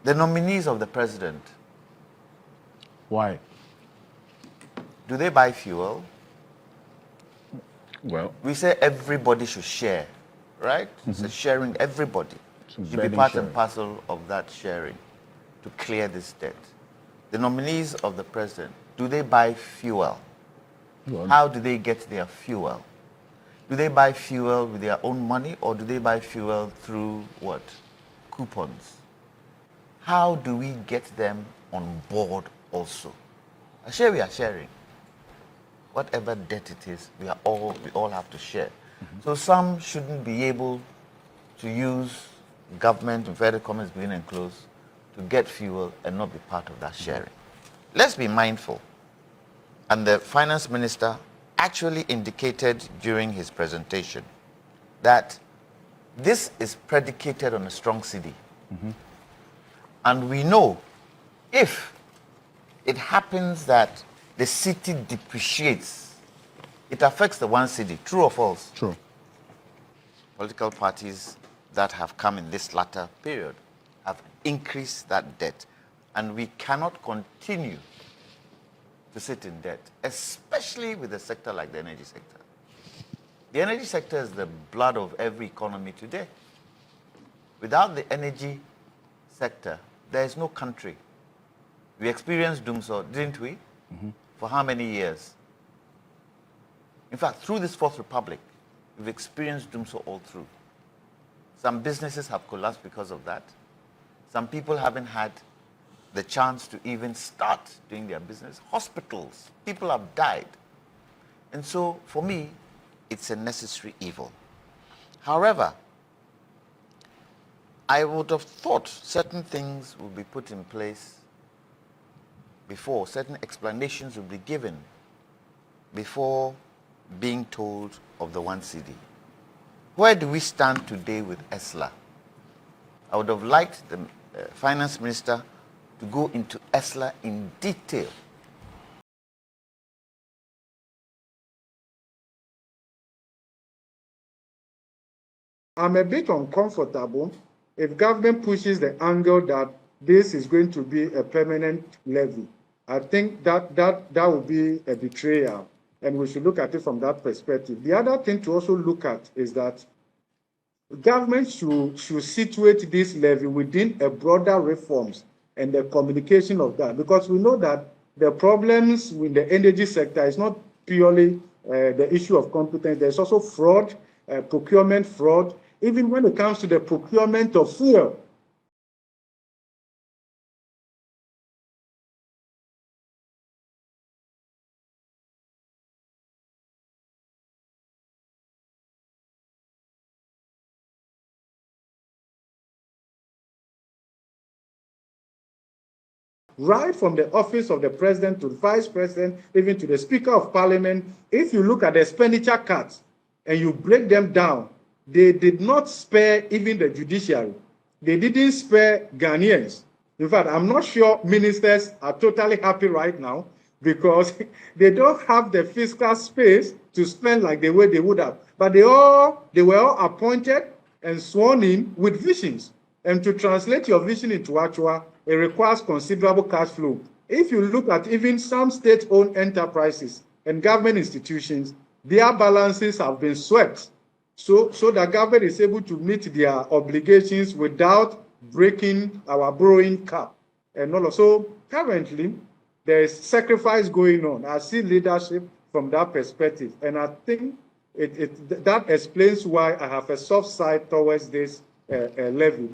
The nominees of the president. Why? Do they buy fuel? Well, we say everybody should share, right? So sharing, everybody should be part and parcel of that sharing to clear this debt. The nominees of the president, do they buy fuel? How do they get their fuel? Do they buy fuel with their own money, or do they buy fuel through what? Coupons. How do we get them on board also? I share, we are sharing. Whatever debt it is, we all have to share. So some shouldn't be able to use government, inverted commas, begin and close, to get fuel and not be part of that sharing. Let's be mindful. And the finance minister actually indicated during his presentation that this is predicated on a strong cedi. And we know if it happens that the cedi depreciates, it affects the one cedi. True or false? True. Political parties that have come in this latter period have increased that debt. And we cannot continue to sit in debt, especially with a sector like the energy sector. The energy sector is the blood of every economy today. Without the energy sector, there is no country. We experienced doomsday, didn't we? For how many years? In fact, through this Fourth Republic, we've experienced doomsday all through. Some businesses have collapsed because of that. Some people haven't had the chance to even start doing their business. Hospitals, people have died. And so, for me, it's a necessary evil. However, I would have thought certain things would be put in place before, certain explanations would be given before being told of the one cedi. Where do we stand today with ESLA? I would have liked the finance minister to go into ESLA in detail. I'm a bit uncomfortable if government pushes the angle that this is going to be a permanent levy. I think that would be a betrayal, and we should look at it from that perspective. The other thing to also look at is that government should situate this levy within a broader reforms and the communication of that, because we know that the problems with the energy sector is not purely the issue of competence. There's also fraud, procurement fraud, even when it comes to the procurement of fuel. Right from the office of the president to the vice president, even to the speaker of parliament, if you look at the expenditure cuts and you break them down, they did not spare even the judiciary. They didn't spare Ghanaians. In fact, I'm not sure ministers are totally happy right now because they don't have the fiscal space to spend like the way they would have. But they were all appointed and sworn in with visions. And to translate your vision into actual, it requires considerable cash flow. If you look at even some state-owned enterprises and government institutions, their balances have been swept. So the government is able to meet their obligations without breaking our borrowing cap. And also, currently, there is sacrifice going on. I see leadership from that perspective. And I think that explains why I have a soft side towards this levy.